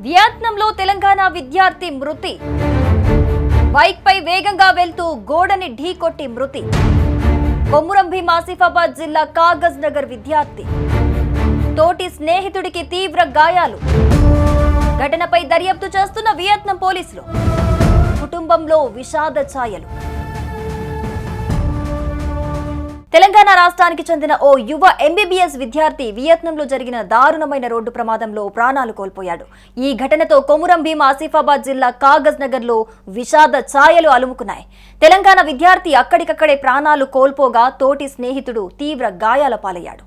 వియత్నాంలో తెలంగాణ విద్యార్థి మృతి. బైక్ పై వేగంగా వెళ్తూ గోడని ఢీకొట్టి మృతి. కొమురం భీం ఆసిఫాబాద్ జిల్లా కాగజ్ నగర్ విద్యార్థి. తోటి స్నేహితుడికి తీవ్ర గాయాలు. ఘటనపై దర్యాప్తు చేస్తున్న వియత్నాం పోలీసులు. కుటుంబంలో విషాద ఛాయలు. తెలంగాణ రాష్ట్రానికి చెందిన ఓ యువ ఎంబీబీఎస్ విద్యార్థి వియత్నాంలో జరిగిన దారుణమైన రోడ్డు ప్రమాదంలో ప్రాణాలు కోల్పోయాడు. ఈ ఘటనతో కొమురం భీం ఆసిఫాబాద్ జిల్లా కాగజ్ నగర్ లో విషాద ఛాయలు అలుముకున్నాయి. తెలంగాణ విద్యార్థి అక్కడికక్కడే ప్రాణాలు కోల్పోగా తోటి స్నేహితుడు తీవ్ర గాయాల పాలయ్యాడు.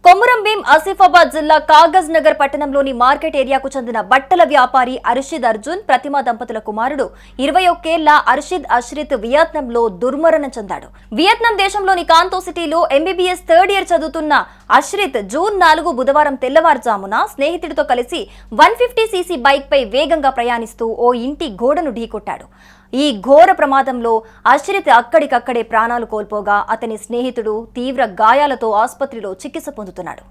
కొమురం భీం ఆసిఫాబాద్ జిల్లా కాగజ్ నగర్ పట్టణంలోని మార్కెట్ ఏరియాకు చెందిన బట్టల వ్యాపారి అర్షిద్ అర్జున్ ప్రతిమా దంపతుల కుమారుడు 21 ఏళ్ల అర్షిద్ అష్రిత్ వియత్నాంలో దుర్మరణం చెందాడు. వియత్నాం దేశంలోని కాంతో సిటీలో ఎంబీబీఎస్ థర్డ్ ఇయర్ చదువుతున్న అష్రిత్ జూన్ 4 బుధవారం తెల్లవారుజామున స్నేహితుడితో కలిసి 150cc బైక్ పై వేగంగా ప్రయాణిస్తూ ఓ ఇంటి గోడను ఢీకొట్టాడు. ఈ ఘోర ప్రమాదంలో అష్రిత్ అక్కడికక్కడే ప్రాణాలు కోల్పోగా అతని స్నేహితుడు తీవ్ర గాయాలతో ఆసుపత్రిలో చికిత్స పొందుతున్నాడు.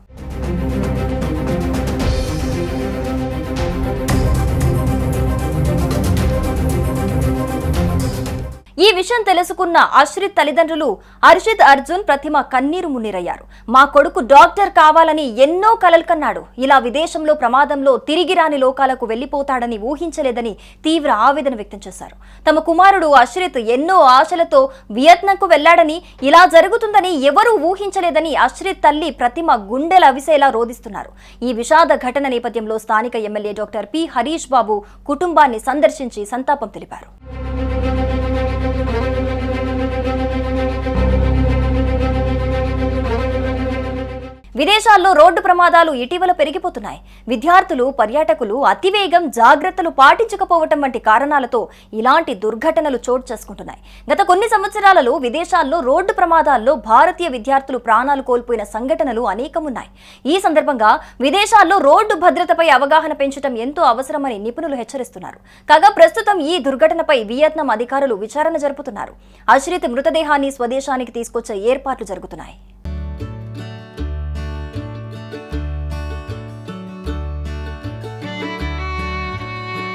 ఈ విషయం తెలుసుకున్న అష్రిత్ తల్లిదండ్రులు అర్షిద్ అర్జున్ ప్రతిమ కన్నీరు మున్నీరయ్యారు. మా కొడుకు డాక్టర్ కావాలని ఎన్నో కలలు కన్నాడు. ఇలా విదేశంలో ప్రమాదంలో తిరిగి రాని లోకాలకు వెళ్లిపోతాడని ఊహించలేదని తీవ్ర ఆవేదన వ్యక్తం చేశారు. తమ కుమారుడు అష్రిత్ ఎన్నో ఆశలతో వియత్నాంకు వెళ్లాడని, ఇలా జరుగుతుందని ఎవరూ ఊహించలేదని అష్రిత్ తల్లి ప్రతిమ గుండెల అవిసేలా రోధిస్తున్నారు. ఈ విషాద ఘటన నేపథ్యంలో స్థానిక ఎమ్మెల్యే డాక్టర్ పి హరీష్ బాబు కుటుంబాన్ని సందర్శించి సంతాపం తెలిపారు. విదేశాల్లో రోడ్డు ప్రమాదాలు ఇటీవల పెరిగిపోతున్నాయి. విద్యార్థులు, పర్యాటకులు అతివేగం, జాగ్రత్తలు పాటించకపోవటం వంటి కారణాలతో ఇలాంటి దుర్ఘటనలు చోటు చేసుకుంటున్నాయి. గత కొన్ని సంవత్సరాలలో విదేశాల్లో రోడ్డు ప్రమాదాల్లో భారతీయ విద్యార్థులు ప్రాణాలు కోల్పోయిన సంఘటనలు అనేకమున్నాయి. ఈ సందర్భంగా విదేశాల్లో రోడ్డు భద్రతపై అవగాహన పెంచడం ఎంతో అవసరమని నిపుణులు హెచ్చరిస్తున్నారు. కాగా ప్రస్తుతం ఈ దుర్ఘటనపై వియత్నాం అధికారులు విచారణ జరుపుతున్నారు. అష్రిత్ మృతదేహాన్ని స్వదేశానికి తీసుకొచ్చే ఏర్పాట్లు జరుగుతున్నాయి.